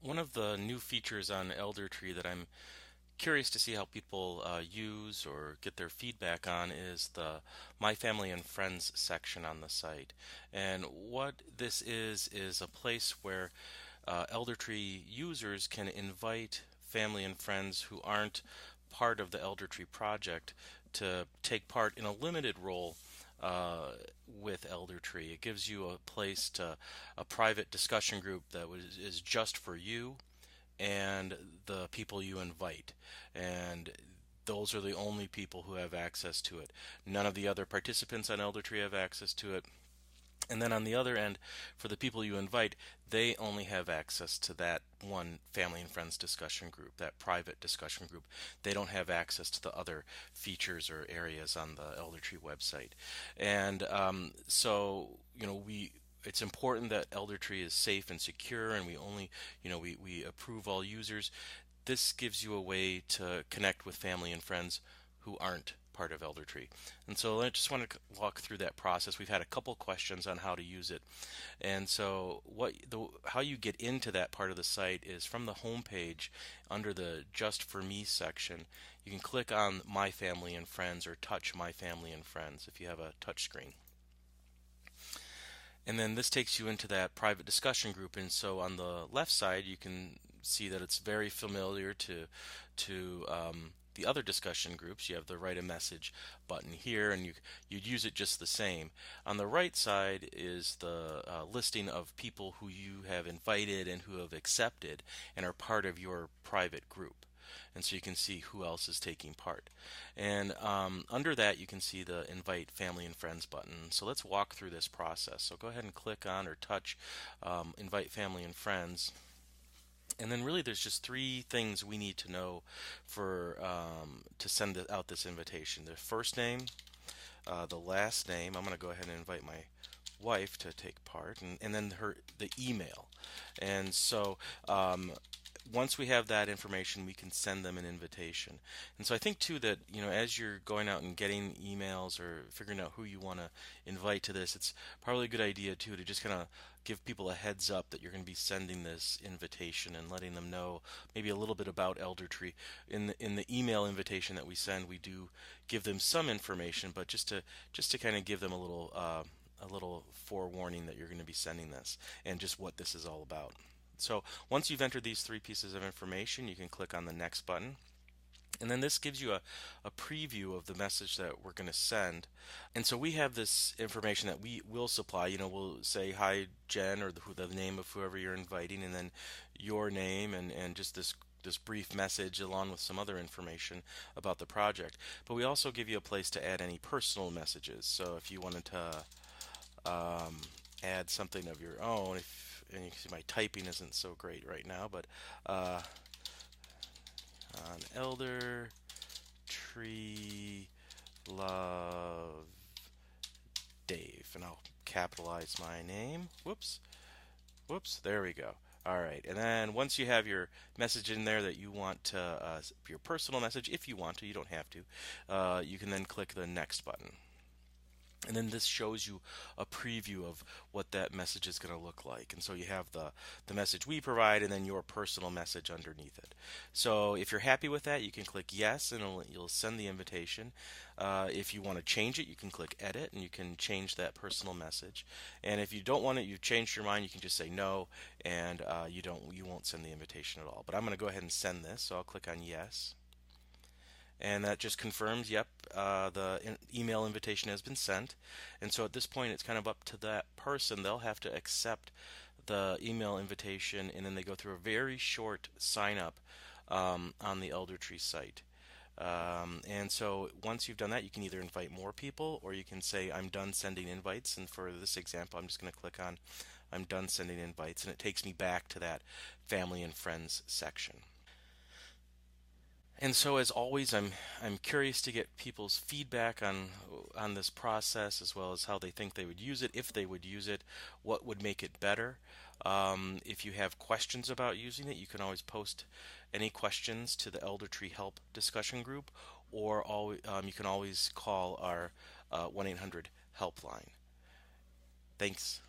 One of the new features on ElderTree that I'm curious to see how people use or get their feedback on is the My Family and Friends section on the site. And what this is a place where ElderTree users can invite family and friends who aren't part of the ElderTree project to take part in a limited role with ElderTree. It gives you a place to a private discussion group that is just for you and the people you invite. And those are the only people who have access to it. None of the other participants on ElderTree have access to it. And then on the other end, for the people you invite, they only have access to that one family and friends discussion group, that private discussion group. They don't have access to the other features or areas on the ElderTree website. And we it's important that ElderTree is safe and secure, and we only, we approve all users. This gives you a way to connect with family and friends who aren't part of ElderTree. And so I just want to walk through that process. We've had a couple questions on how to use it. And so how you get into that part of the site is from the home page under the Just for Me section. You can click on My Family and Friends or touch My Family and Friends if you have a touch screen. And then this takes you into that private discussion group. And so on the left side, you can see that it's very familiar to the other discussion groups. You have the write a message button here, and you'd use it just the same. On the right side is the listing of people who you have invited and who have accepted and are part of your private group. And so you can see who else is taking part. And under that, you can see the invite family and friends button. So let's walk through this process. So go ahead and click on or touch invite family and friends. And then really there's just three things we need to know for to send out this invitation. The first name, the last name. I'm going to go ahead and invite my wife to take part, and then the email. And so once we have that information, we can send them an invitation. And so I think too that as you're going out and getting emails or figuring out who you want to invite to this, it's probably a good idea too to just kind of give people a heads up that you're going to be sending this invitation and letting them know maybe a little bit about ElderTree. In the email invitation that we send, we do give them some information, but just to kind of give them a little forewarning that you're going to be sending this and just what this is all about. So once you've entered these three pieces of information, you can click on the next button. And then this gives you a preview of the message that we're going to send. And so we have this information that we will supply. We'll say, hi, Jen, or the name of whoever you're inviting, and then your name and just this brief message along with some other information about the project. But we also give you a place to add any personal messages. So if you wanted to add something of your own, and you can see my typing isn't so great right now, but on Elder Tree Love Dave, and I'll capitalize my name. Whoops, there we go. All right, and then once you have your message in there that you want to, your personal message, if you want to, you don't have to, you can then click the next button. And then this shows you a preview of what that message is going to look like. And so you have the message we provide and then your personal message underneath it. So if you're happy with that, you can click yes and you'll send the invitation. If you want to change it, you can click edit and you can change that personal message. And if you don't want it, you've changed your mind, you can just say no and you won't send the invitation at all. But I'm going to go ahead and send this, so I'll click on yes. And that just confirms, yep, the email invitation has been sent. And so at this point, it's kind of up to that person. They'll have to accept the email invitation, and then they go through a very short sign up on the ElderTree site. And so once you've done that, you can either invite more people or you can say, I'm done sending invites. And for this example, I'm just going to click on I'm done sending invites, and it takes me back to that family and friends section. And so, as always, I'm curious to get people's feedback on this process, as well as how they think they would use it, if they would use it, what would make it better. If you have questions about using it, you can always post any questions to the ElderTree Help discussion group, or you can always call our 1-800 helpline. Thanks.